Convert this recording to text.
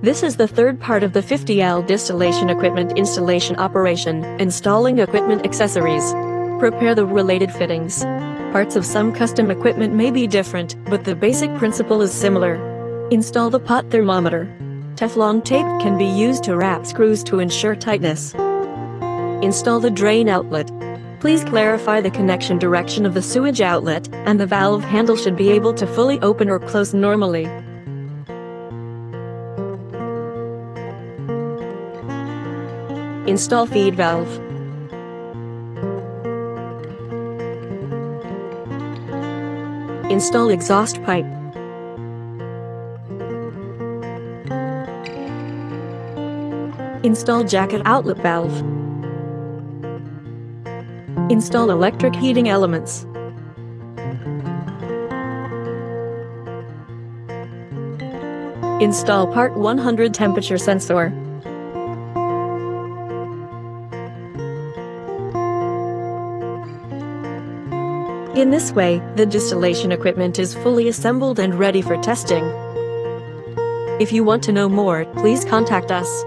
This is the third part of the 50L distillation equipment installation operation, installing equipment accessories. Prepare the related fittings. Parts of some custom equipment may be different, but the basic principle is similar. Install the pot thermometer. Teflon tape can be used to wrap screws to ensure tightness. Install the drain outlet. Please clarify the connection direction of the sewage outlet, and the valve handle should be able to fully open or close normally. Install feed valve. Install exhaust pipe. Install jacket outlet valve. Install electric heating elements. Install part 100 temperature sensor. In this way, the distillation equipment is fully assembled and ready for testing. If you want to know more, please contact us.